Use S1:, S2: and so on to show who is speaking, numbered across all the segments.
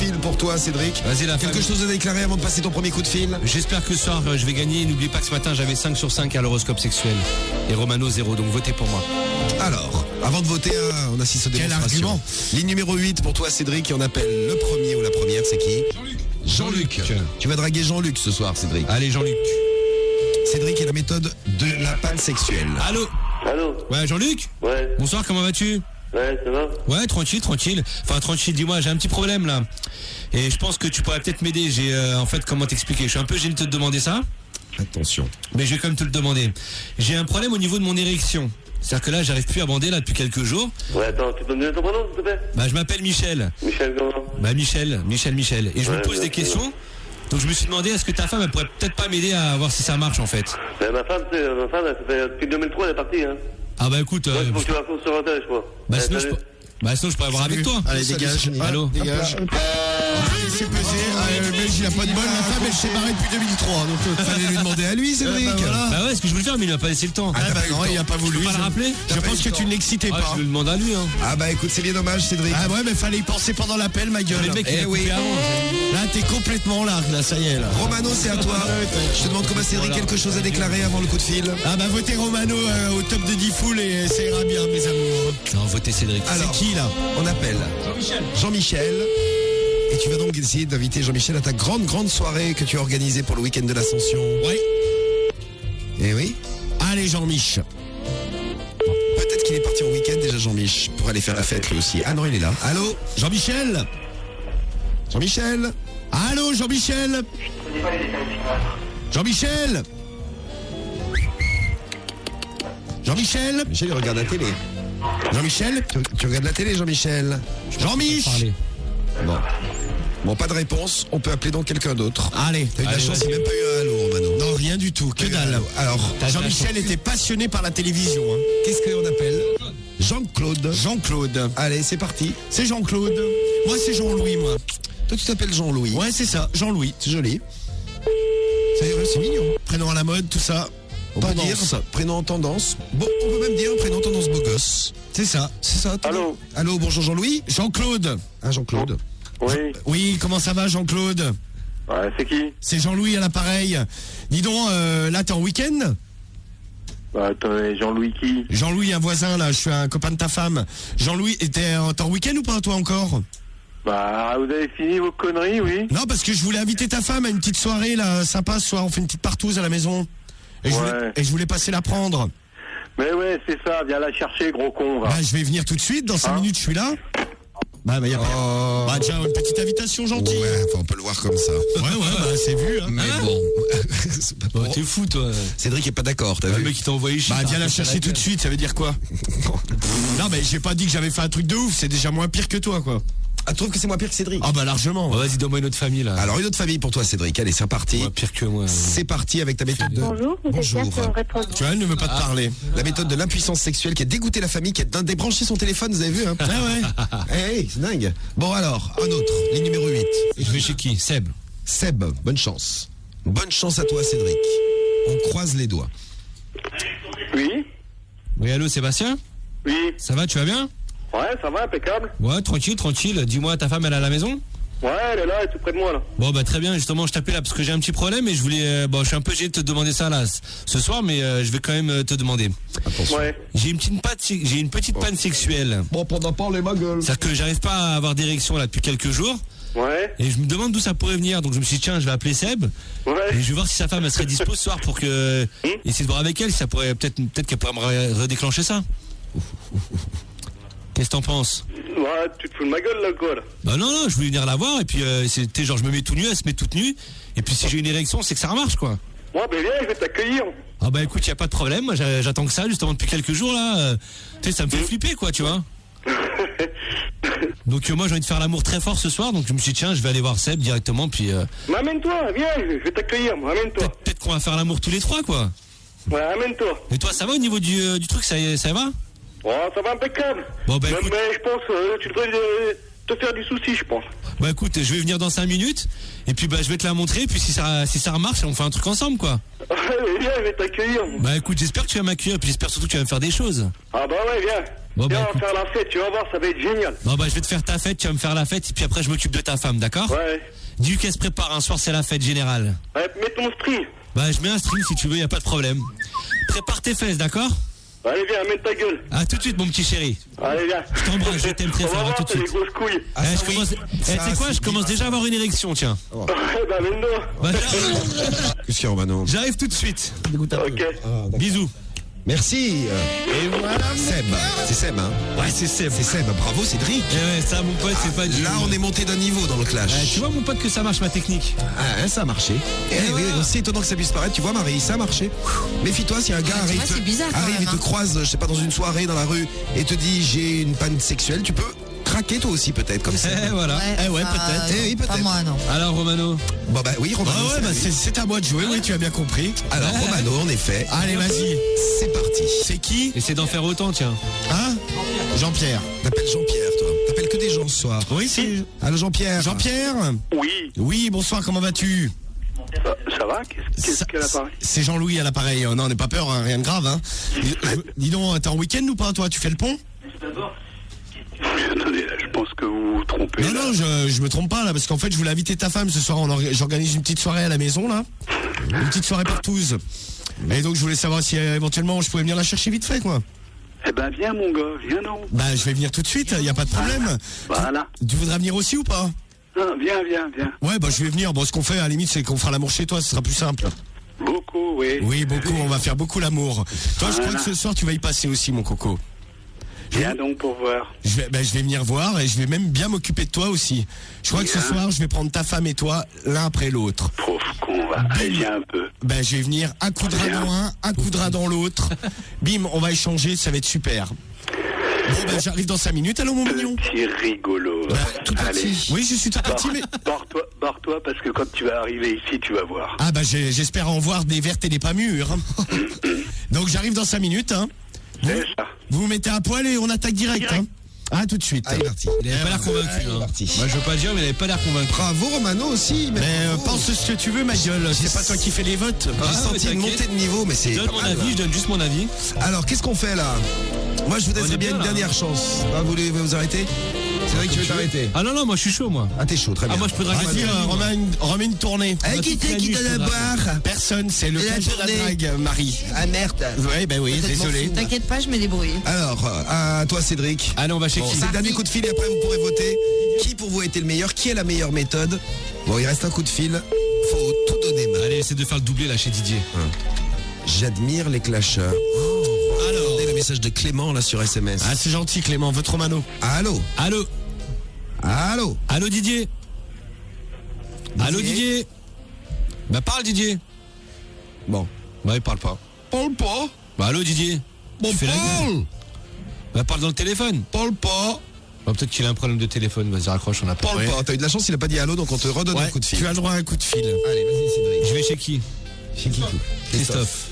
S1: fil pour toi, Cédric.
S2: Vas-y, la
S1: Quelque
S2: famille.
S1: chose à déclarer avant de passer ton premier coup de fil?
S2: J'espère que ce soir je vais gagner. N'oublie pas que ce matin j'avais 5 sur 5 à l'horoscope sexuel. Et Romano 0, donc votez pour moi.
S1: Alors, avant de voter, on assiste aux
S3: Quel
S1: démonstrations.
S3: argument?
S1: Ligne numéro 8 pour toi, Cédric, et on appelle le premier ou la première, c'est qui? Jean-Luc. Tu vas draguer Jean-Luc ce soir, Cédric.
S2: Allez Jean-Luc.
S1: Cédric est la méthode de la panne sexuelle.
S2: Allô?
S4: Allô?
S2: Ouais Jean-Luc?
S4: Ouais,
S2: Bonsoir, comment vas-tu?
S4: ouais, ça va?
S2: Ouais, tranquille. Enfin, tranquille, dis-moi, j'ai un petit problème là. Et je pense que tu pourrais peut-être m'aider. J'ai, en fait, comment t'expliquer? Je suis un peu gêné de te demander ça,
S1: Attention.
S2: mais je vais quand même te le demander. J'ai un problème au niveau de mon érection. C'est-à-dire que là, j'arrive plus à bander là depuis quelques jours.
S4: Ouais, attends, tu peux me donner ton prénom, s'il te plaît?
S2: Bah, je m'appelle Michel.
S4: Michel comment?
S2: Bah, Michel. Et je me
S4: Ouais,
S2: pose
S4: bien
S2: des
S4: sûr.
S2: questions. Donc, je me suis demandé, est-ce que ta femme, elle pourrait peut-être pas m'aider à voir si ça marche en fait?
S4: Ma femme, ça fait depuis 2003, elle est partie, hein.
S2: Ah, bah, écoute.
S4: Ouais, il faut que tu la fasses sur un tel, je crois.
S2: Bah,
S4: Ouais,
S2: sinon,
S4: salut.
S2: je pourrais voir avec toi.
S3: Allez,
S1: Salut,
S3: dégage.
S1: Cédric.
S2: Allô?
S3: Dégage. Laissez peser. Le mec, il a pas de bol. La femme, elle s'est barrée depuis 2003. Donc,
S1: Fallait lui demander à lui, Cédric.
S3: bah, voilà.
S2: Bah, ouais, ce que je voulais faire, mais il m'a pas laissé le temps.
S3: Ah bah non, il a pas voulu.
S2: Tu peux pas le rappeler?
S3: Je pense que tu ne l'excitais
S2: Ah,
S3: pas.
S2: je le demande à lui, hein.
S1: Ah bah écoute, c'est bien dommage, Cédric.
S3: Ah ouais, mais fallait y penser pendant l'appel, ma gueule.
S2: Mais le mec, il
S1: Eh
S2: a
S1: oui.
S2: coupé avant.
S3: Là, t'es complètement large, là, ça y est, là.
S1: Romano, c'est à toi. Je te demande comment Cédric, quelque chose à déclarer avant le coup de fil.
S3: Ah bah, votez Romano au top de 10 foules et ça ira bien, mes amours.
S2: Non, votez Cédric.
S1: Alors,
S3: C'est qui, là?
S1: On appelle Jean-Michel. Et tu vas donc essayer d'inviter Jean-Michel à ta grande soirée que tu as organisée pour le week-end de l'Ascension.
S3: Oui.
S1: Eh oui.
S3: Allez, Jean-Mich.
S1: Peut-être qu'il est parti en week-end déjà, Jean-Mich, pour aller faire la fête lui aussi. Ah non, il est là. Allô?
S3: Jean-Michel.
S1: Jean-Michel?
S3: Allô, Jean-Michel. Jean-Michel. Jean-Michel.
S1: Michel, il regarde la télé.
S3: Jean-Michel.
S1: Tu regardes la télé, Jean-Michel?
S3: Jean-Mich.
S2: Parlez.
S1: Bon. Bon, pas de réponse. On peut appeler donc quelqu'un d'autre.
S3: Allez.
S1: T'as eu de la
S2: Allez,
S1: chance,
S2: vas-y.
S1: il n'y a même pas eu un allô, Romano.
S3: Non, rien du tout, que dalle.
S1: Alors,
S3: Jean-Michel était passionné par la télévision. Hein.
S1: qu'est-ce qu'on appelle? Jean-Claude.
S3: Jean-Claude.
S1: Allez, c'est parti.
S3: C'est Jean-Claude. Moi, c'est Jean-Louis, moi.
S1: Toi, tu t'appelles Jean-Louis.
S3: Ouais, c'est ça, Jean-Louis.
S1: C'est joli. C'est mignon.
S3: Prénom à la mode, tout ça.
S1: On peut
S3: Tendance.
S1: dire prénom en tendance. Bon, on peut même dire prénom tendance beau gosse.
S3: C'est ça.
S1: C'est ça.
S4: Allô?
S1: Allô, bonjour Jean-Louis.
S3: Jean-Claude.
S1: Ah, Jean-Claude.
S4: Oui.
S3: Oui, comment ça va, Jean-Claude?
S4: Ouais, c'est qui?
S3: C'est Jean-Louis à l'appareil. Dis donc, là, t'es en week-end?
S4: Bah, attends, Jean-Louis qui?
S3: Jean-Louis, un voisin, là, je suis un copain de ta femme. Jean-Louis, t'es en week-end ou pas, toi, encore?
S4: Bah, vous avez fini vos conneries, oui?
S3: Non, parce que je voulais inviter ta femme à une petite soirée, là, sympa, ce soir. On fait une petite partouze à la maison. Et
S4: Ouais.
S3: je voulais passer la prendre.
S4: Mais ouais, c'est ça, viens la chercher, gros con, va.
S3: Bah, je vais venir tout de suite. Dans 5 minutes, je suis là. Bah, y a pas.
S1: Oh.
S3: Bah, déjà, une petite invitation gentille.
S1: Ouais, enfin, on peut le voir comme ça.
S3: Ouais, bah, c'est vu, hein.
S1: Mais bon. C'est pas
S2: Oh,
S1: bon.
S2: t'es fou, toi.
S1: Cédric est pas d'accord, t'as
S2: Le
S1: vu?
S2: mec, il t'a envoyé chier.
S3: Bah, viens la
S2: T'as
S3: chercher tout de suite, ça veut dire quoi? Non, mais j'ai pas dit que j'avais fait un truc de ouf, c'est déjà moins pire que toi, quoi.
S1: Ah, tu trouves que c'est moins pire que Cédric?
S3: Ah, bah, largement.
S2: Oh, vas-y, donne-moi une autre famille, là.
S1: Alors, une autre famille pour toi, Cédric. Allez, c'est reparti.
S2: Ouais, pire que moi.
S1: C'est parti avec ta méthode de...
S5: Bonjour, vous êtes
S1: Bonjour.
S5: bien sur répondre.
S3: Tu vois, elle ne veut pas te parler.
S1: La méthode de l'impuissance sexuelle qui a dégoûté la famille, qui a débranché son téléphone, vous avez vu, hein?
S3: Ah ouais.
S1: Eh, c'est dingue. Bon, alors, un autre. Ligne numéro 8.
S2: Je vais chez qui? Seb.
S1: Seb, bonne chance. Bonne chance à toi, Cédric. On croise les doigts.
S4: Oui?
S2: Oui, allô, Sébastien?
S4: Oui?
S2: Ça va, tu vas bien?
S4: Ouais, ça va, impeccable.
S2: Ouais, tranquille. Dis-moi, ta femme, elle est à la maison?
S4: Ouais, elle est là, elle est tout près de moi, là.
S2: Bon, bah, très bien. Justement, je t'appelais là parce que j'ai un petit problème et je voulais, bon, je suis un peu gêné de te demander ça là ce soir, mais je vais quand même te demander.
S1: Attention.
S4: Ouais.
S2: J'ai une petite panne sexuelle.
S1: Bon, pendant parler ma gueule.
S2: C'est-à-dire que j'arrive pas à avoir d'érection là depuis quelques jours.
S4: Ouais.
S2: Et je me demande d'où ça pourrait venir. Donc je me suis dit, tiens, je vais appeler Seb.
S4: Ouais.
S2: Et je vais voir si sa femme elle serait dispo ce soir pour que essayer de voir avec elle si ça pourrait peut-être qu'elle pourrait me redéclencher ça. Qu'est-ce que t'en penses?
S4: Ouais, tu te fous de ma gueule, là, quoi, là.
S2: Bah non, je voulais venir la voir et puis c'était genre je me mets tout nu, elle se met toute nue et puis si j'ai une érection c'est que ça marche quoi.
S4: Ouais, ben viens, je vais t'accueillir.
S2: Ah bah écoute, y a pas de problème, moi j'attends que ça justement depuis quelques jours là. Tu sais, ça me fait flipper quoi, tu vois. Donc moi j'ai envie de faire l'amour très fort ce soir, donc je me suis dit tiens je vais aller voir Seb directement puis
S4: Mais amène-toi, viens, je vais t'accueillir, moi, amène-toi.
S2: peut-être qu'on va faire l'amour tous les trois quoi.
S4: Ouais, amène-toi.
S2: Et toi ça va au niveau du truc, ça va?
S4: Ouais, ça va impeccable.
S2: Bon bah
S4: mais,
S2: écoute.
S4: mais je pense, tu devrais te faire du souci, je pense.
S2: Bah écoute, je vais venir dans 5 minutes, et puis bah je vais te la montrer, et puis si ça remarche, on fait un truc ensemble, quoi.
S4: Ouais, viens, je vais t'accueillir.
S2: Bah écoute, j'espère que tu vas m'accueillir, et puis j'espère surtout que tu vas me faire des choses.
S4: Ah bah ouais, viens.
S2: Bon,
S4: viens,
S2: bah,
S4: on va faire la fête, tu vas voir, ça va être génial.
S2: Bon bah je vais te faire ta fête, tu vas me faire la fête, et puis après je m'occupe de ta femme, d'accord?
S4: Ouais.
S2: Dis qu'elle se prépare, un soir c'est la fête générale.
S4: Ouais, mets ton stream.
S2: Bah je mets un stream si tu veux, y a pas de problème. Prépare tes fesses, d'accord?
S4: Allez, viens, amène ta gueule.
S2: À tout de suite mon petit chéri.
S4: Allez, viens.
S2: Je t'embrasse, je t'aime très
S4: On
S2: fort,
S4: va
S2: à
S4: voir,
S2: tout de
S4: t'as des
S2: suite.
S4: grosses couilles.
S1: Ah,
S2: Eh,
S1: ça,
S2: je
S1: oui.
S2: commence... Eh,
S1: Ça,
S2: tu sais quoi,
S1: c'est
S2: je commence déjà à avoir une érection, tiens.
S4: Ouais, bah amène-nous.
S2: Bah,
S1: Qu'est-ce qu'il y a, Romano?
S2: j'arrive tout de suite.
S4: Ok.
S2: Bisous.
S1: Merci. Et voilà. Seb. C'est Seb, hein?
S2: Ouais, c'est Seb.
S1: C'est Seb. Bravo, Cédric.
S2: Eh ouais, ça mon pote, c'est pas du...
S1: Là, on est monté d'un niveau dans le clash.
S2: Tu vois mon pote que ça marche ma technique.
S1: Ah, ça a marché. Oui, c'est étonnant que ça puisse paraître. Tu vois, Marie, ça a marché. Méfie-toi si un gars
S5: tu vois, c'est bizarre quand
S1: arrive
S5: même,
S1: et te
S5: hein.
S1: croise, je sais pas, dans une soirée, dans la rue, et te dit j'ai une panne sexuelle, tu peux craquer toi aussi, peut-être, comme ça.
S2: Eh voilà.
S3: ouais, peut-être.
S1: Eh oui, peut-être.
S5: Pas moi, non.
S2: Alors Romano.
S1: Bon, bah oui, Romano.
S3: Ah ouais, bah c'est à moi de jouer, oui, tu as bien compris.
S1: Alors, Romano, en effet.
S3: Allez, vas-y.
S1: C'est parti.
S3: C'est qui?
S2: Essaie d'en faire autant, tiens.
S3: Hein? Jean-Pierre.
S1: T'appelles Jean-Pierre, toi. T'appelles que des gens ce soir.
S3: Oui, c'est...
S1: Allô, Jean-Pierre.
S3: Jean-Pierre?
S4: Oui.
S3: Oui, bonsoir, comment vas-tu?
S4: Ça va? Qu'est-ce qu'elle a parlé?
S3: C'est Jean-Louis à l'appareil. Non, n'aie pas peur, hein, rien de grave. Hein. Dis donc, t'es en week-end ou pas, toi? Tu fais le pont?
S4: Attendez, là, je pense que vous vous trompez.
S3: Non,
S4: là.
S3: non, je me trompe pas, là, parce qu'en fait, je voulais inviter ta femme ce soir. J'organise une petite soirée à la maison, là. Une petite soirée partouze. Et donc, je voulais savoir si éventuellement je pouvais venir la chercher vite fait, quoi.
S4: Eh ben, viens, mon gars, viens donc.
S3: Bah, je vais venir tout de suite, y a pas de problème.
S4: Voilà.
S3: Tu voudrais venir aussi ou pas?
S4: Ah, viens.
S3: Ouais, bah, je vais venir. Bon, ce qu'on fait, à la limite, c'est qu'on fera l'amour chez toi, ce sera plus simple.
S4: Beaucoup, oui.
S3: Oui, beaucoup, on va faire beaucoup l'amour. Toi, je crois
S4: Voilà.
S3: que ce soir, tu vas y passer aussi, mon coco.
S4: Viens donc pour voir.
S3: Je vais venir voir et je vais même bien m'occuper de toi aussi. Je crois que ce
S4: Bien.
S3: soir, je vais prendre ta femme et toi l'un après l'autre.
S4: Pauvre con, va. Allez, viens un peu.
S3: Ben, je vais venir un coup de ras dans un, un coup de ras dans l'autre. Bim, on va échanger, ça va être super. Bon, ben, j'arrive dans 5 minutes, allô, mon mignon?
S4: Petit rigolo.
S1: tout
S4: Allez.
S1: petit.
S3: Oui, je suis tout petit, mais...
S4: Barre-toi, parce que quand tu vas arriver ici, tu vas voir.
S3: Ah, bah, j'espère en voir des vertes et des pas mûres. Donc, j'arrive dans 5 minutes, hein.
S4: C'est ça.
S3: Vous vous mettez à poil et on attaque direct, hein. Ah, tout de suite.
S1: Allez, parti.
S2: Il avait pas l'air convaincu. Hein.
S1: parti.
S2: Moi je veux pas dire, mais il avait pas l'air convaincu.
S1: Bravo, Romano aussi.
S3: Mais
S1: bravo.
S3: pense ce que tu veux, ma gueule. C'est pas toi qui fais les votes.
S1: J'ai
S2: Ah,
S1: senti
S2: ouais,
S1: une
S2: t'inquiète.
S1: montée de niveau, mais c'est
S2: Je donne
S1: pas
S2: mon
S1: mal,
S2: avis,
S1: là.
S2: je donne juste mon avis.
S1: Alors, qu'est-ce qu'on fait là? Moi, je vous laisserai
S2: est
S1: bien
S2: bien,
S1: une
S2: là.
S1: dernière chance. Ah, vous voulez vous arrêter? C'est vrai que tu veux t'arrêter.
S2: Ah non, non, moi je suis chaud, moi.
S1: Ah, t'es chaud, très bien.
S2: Ah, moi je peux draguer.
S3: Vas-y, remets une tournée.
S1: Qui c'est qui donne à boire?
S3: Personne, c'est le
S1: Et la
S3: cache de la
S1: journée.
S3: drague, Marie.
S1: Ah, merde.
S3: Oui, ben oui, désolé.
S5: T'inquiète pas, je me débrouille.
S1: Alors, à toi, Cédric.
S2: Allez, on va chez
S1: Bon,
S2: qui?
S1: c'est le dernier coup de fil et après vous pourrez voter. Qui pour vous a été le meilleur? Qui est la meilleure méthode? Bon, il reste un coup de fil. Faut tout donner, man.
S2: Allez, essaie de faire le doublé là chez Didier.
S1: J'admire les clasheurs.
S3: Alors.
S1: Regardez le message de Clément là sur SMS.
S3: Ah, c'est gentil, Clément. Votre Romano.
S1: Allô?
S2: Allô?
S1: Allô?
S2: Allô Didier? Allô Didier? Bah parle Didier.
S1: Bon.
S2: Bah il parle pas.
S1: Parle pas.
S2: Bah allô Didier?
S1: Bon,
S2: Tu fais la gueule. Bah parle dans le téléphone.
S1: Parle pas.
S2: Bah peut-être qu'il a un problème de téléphone, vas-y raccroche, on a pas.
S1: Parle pas. T'as eu de la chance, il a pas dit allô, donc on te redonne un coup de fil.
S3: tu as le droit à un coup de fil.
S1: Allez, vas-y, Cédric.
S2: Je vais chez qui?
S1: Chez qui?
S2: Christophe.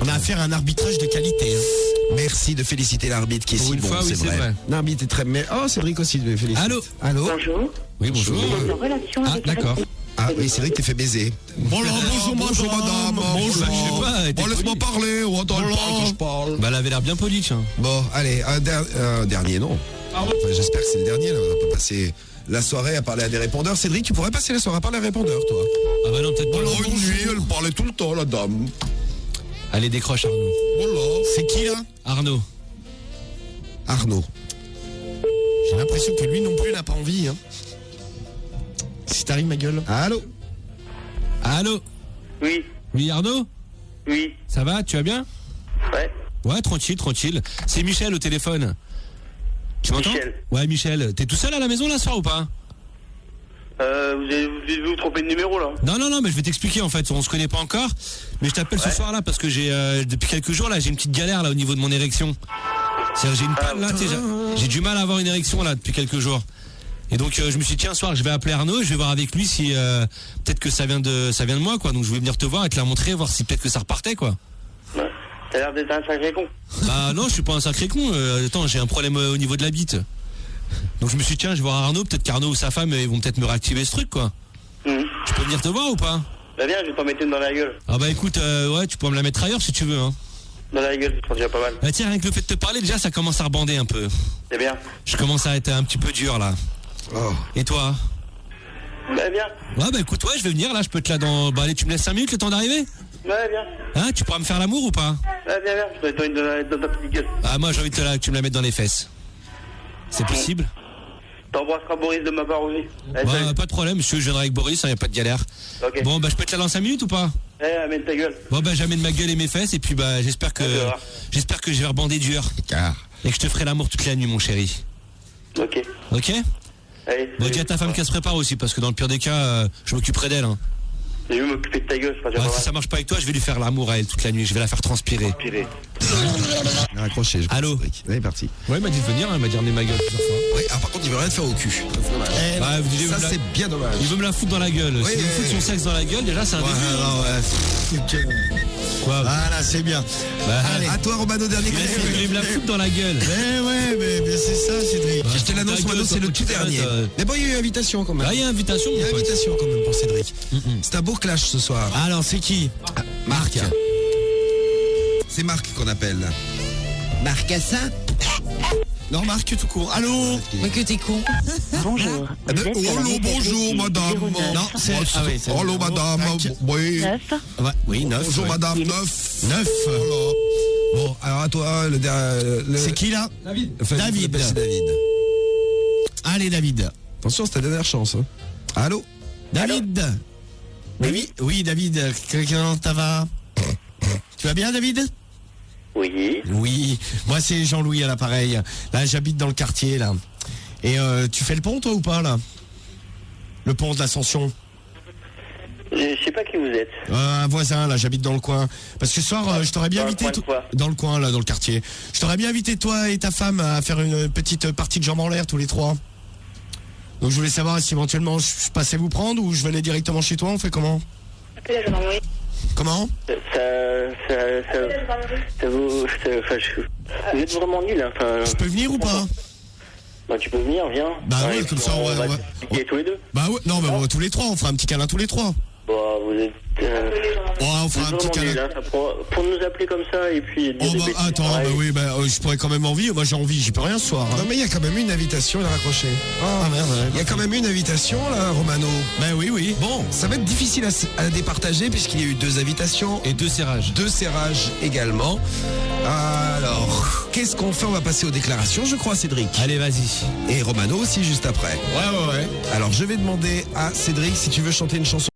S3: On a affaire à un arbitrage de qualité. Hein.
S1: Merci de féliciter l'arbitre qui est
S2: Pour
S1: si
S2: une
S1: bon,
S2: fois, oui,
S1: c'est
S2: c'est
S1: vrai.
S2: vrai.
S1: L'arbitre est très... Mais... Oh, Cédric aussi, de féliciter.
S2: Allô?
S1: Allô?
S6: Bonjour.
S2: Oui bonjour.
S6: Vous êtes en relation
S2: Ah
S6: avec
S2: d'accord.
S1: Ah oui, Cédric t'es fait baiser.
S3: Bonjour,
S1: Bonjour, madame.
S2: Bonjour. Bah, je sais pas, elle était
S1: Oh, laisse-moi
S2: polie.
S1: parler. Oh, attends, elle parle quand je parle.
S2: Bah elle avait l'air bien polie tiens.
S1: Bon, allez, un dernier, non. Enfin, j'espère que c'est le dernier, là. On peut passer la soirée à parler à des répondeurs. Cédric, tu pourrais passer la soirée à parler à des répondeurs, toi.
S2: Ah bah non peut-être pas.
S1: Oh, une nuit, elle parlait tout le temps, la dame.
S2: Allez décroche Arnaud.
S1: Voilà.
S3: C'est qui, là?
S2: Arnaud.
S1: Arnaud.
S3: J'ai l'impression que lui non plus n'a pas envie. Hein. Si t'arrives, ma gueule.
S1: Allô?
S2: Allô?
S4: Oui,
S2: Oui Arnaud?
S4: oui,
S2: Ça va? Tu vas bien?
S4: ouais.
S2: Ouais tranquille, tranquille. C'est Michel au téléphone. Tu m'entends?
S4: Michel.
S2: Ouais Michel. T'es tout seul à la maison là ce soir ou pas?
S4: Vous vous trompez de numéro là?
S2: Non, mais je vais t'expliquer en fait, on se connaît pas encore, mais je t'appelle ce soir là parce que j'ai depuis quelques jours là, j'ai une petite galère là au niveau de mon érection. C'est-à-dire j'ai une panne là, tu sais, j'ai du mal à avoir une érection là depuis quelques jours. Et donc je me suis dit tiens, un soir je vais appeler Arnaud, je vais voir avec lui si peut-être que ça vient de moi quoi. Donc je vais venir te voir et te la montrer, voir si peut-être que ça repartait quoi.
S4: Ouais. T'as l'air d'être un sacré con.
S2: Bah non, je suis pas un sacré con. Attends, j'ai un problème au niveau de la bite. Donc je me suis dit, tiens, je vais voir Arnaud, peut-être qu'Arnaud ou sa femme, ils vont peut-être me réactiver ce truc, quoi. Je peux venir te voir ou pas?
S4: Bah viens, je vais t'en mettre une dans la gueule.
S2: Ah bah écoute, ouais, tu pourras me la mettre ailleurs si tu veux, hein.
S4: Dans la gueule, ça sera déjà pas mal.
S2: Bah tiens, rien que le fait de te parler, déjà, ça commence à rebander un peu.
S4: C'est bien.
S2: Je commence à être un petit peu dur, là.
S1: Oh.
S2: Et toi?
S4: Bah viens.
S2: Ouais, bah écoute, ouais, je vais venir, là, je peux te la dans... Bah allez, tu me laisses 5 minutes le temps d'arriver?
S4: Ouais, viens.
S2: Hein, tu pourras me faire l'amour ou pas?
S4: Ouais, viens, je vais t'en mettre dans ta petite gueule.
S2: Ah, moi, j'ai envie de que tu me la mettes dans les fesses. C'est possible?
S4: T'embrasseras Boris de ma part aussi. Allez,
S2: Bah,
S4: salut.
S2: pas de problème, monsieur, je viendrai avec Boris, y a pas de galère.
S4: Ok.
S2: Bon, bah je peux te la dans 5 minutes ou pas?
S4: Amène ta gueule.
S2: Bon, bah j'amène ma gueule et mes fesses, et puis bah j'espère que je vais rebander dur. Et que je te ferai l'amour toute la nuit, mon chéri.
S4: Ok.
S2: Ok?
S4: Allez.
S2: Bon, dis à ta femme qu'elle se prépare aussi, parce que dans le pire des cas, je m'occuperai d'elle. Hein.
S4: Je vais m'occuper de ta gueule, je ferai déjà
S2: Ouais,
S4: pas
S2: si
S4: mal.
S2: ça marche pas avec toi, je vais lui faire l'amour à elle toute la nuit, je vais la faire transpirer.
S4: Piré.
S1: Raccroché.
S2: Allô?
S1: Allez, parti.
S2: Ouais, il m'a dit de venir, il m'a dit ramener ma gueule plusieurs fois.
S1: Oui, alors par contre, il veut rien te faire au cul.
S2: Bah, vous dites,
S1: Ça, c'est bien dommage.
S2: il veut me la foutre dans la gueule.
S1: Oui,
S2: Si vous me foutez son sexe dans la gueule, déjà c'est un début.
S3: non,
S2: Quoi?
S3: Voilà, c'est bien.
S2: Bah,
S3: Allez.
S1: À toi, Romano, dernier
S2: il
S1: coup.
S2: me la foutre dans la gueule.
S3: Mais c'est ça, Cédric.
S1: Je te l'annonce,
S2: Ta
S1: Romano,
S2: gueule,
S1: c'est le
S2: quand
S1: tout
S2: tu
S1: dernier.
S2: t'arrêtes,
S1: Mais bon, il y a eu invitation quand même.
S2: Là, il y a invitation,
S1: Il y
S2: mon
S1: a
S2: pote.
S1: invitation quand même pour Cédric. C'est un beau clash ce soir.
S3: Alors, c'est qui?
S1: Marc. C'est Marc qu'on appelle.
S3: Marcassin? Non, Marc, tout court. Allô?
S5: Mais que t'es con.
S6: Bonjour.
S1: Eh ben,
S6: Vous êtes à la
S1: allô,
S6: messagerie
S1: bonjour, madame.
S6: 09.
S3: Non, c'est... Ah oui, c'est...
S1: Allô, madame.
S3: Tac.
S1: Oui.
S6: 9.
S3: Ouais, oui, 9.
S1: Bonjour,
S3: ouais.
S1: madame. 9.
S3: 9.
S1: Voilà. Bon, alors à toi,
S3: C'est qui, là?
S1: David.
S3: David.
S1: C'est David.
S3: Allez, David.
S1: Attention, c'est ta dernière chance. Hein. Allô?
S3: David. Oui, David. Comment ça va? Tu vas bien, David?
S4: Oui.
S3: Oui. Moi, c'est Jean-Louis à l'appareil. Là, j'habite dans le quartier, là. Et tu fais le pont, toi, ou pas, là? Le pont de l'Ascension.
S4: Je sais pas qui vous êtes.
S3: Un voisin, là, j'habite dans le coin. Parce que ce soir, je t'aurais bien
S4: Dans le
S3: invité...
S4: coin de quoi?
S3: Dans le coin, là, dans le quartier. Je t'aurais bien invité, toi et ta femme, à faire une petite partie de jambes en l'air, tous les trois. Donc, je voulais savoir si éventuellement je passais vous prendre ou je venais directement chez toi, on fait comment? Comment?
S4: Vous êtes vraiment nul, hein. Enfin,
S3: Je peux venir ou pas?
S4: bah, tu peux venir, viens.
S3: Bah ouais,
S4: et
S3: comme
S4: puis
S3: ça,
S4: on
S3: ouais,
S4: va
S3: ouais.
S4: discuter tous les deux.
S3: Bah ouais, non, mais bon, tous les trois, on fera un petit câlin tous les trois.
S4: Bah, vous êtes.
S3: Ouais, on
S4: Vous
S3: fera
S4: êtes
S3: un petit
S4: vraiment nul,
S3: câlin.
S4: hein. Pour nous appeler comme ça et puis dire
S3: Oh
S4: des
S3: bah
S4: bêtises
S3: attends,
S4: pareilles.
S3: bah oui, je pourrais quand même envie. Moi j'ai envie, j'y peux rien ce soir. Hein.
S1: Non, mais il y a quand même une invitation, il a raccroché.
S3: Ah merde, ouais.
S1: Il y a quand même une invitation, là, Romano.
S3: Bah oui.
S1: Bon, ça va être difficile à départager puisqu'il y a eu 2 invitations.
S2: Et 2 serrages.
S1: 2 serrages également. Alors, qu'est-ce qu'on fait? On va passer aux déclarations, je crois, Cédric.
S2: Allez, vas-y.
S1: Et Romano aussi, juste après.
S3: Ouais.
S1: Alors, je vais demander à Cédric si tu veux chanter une chanson.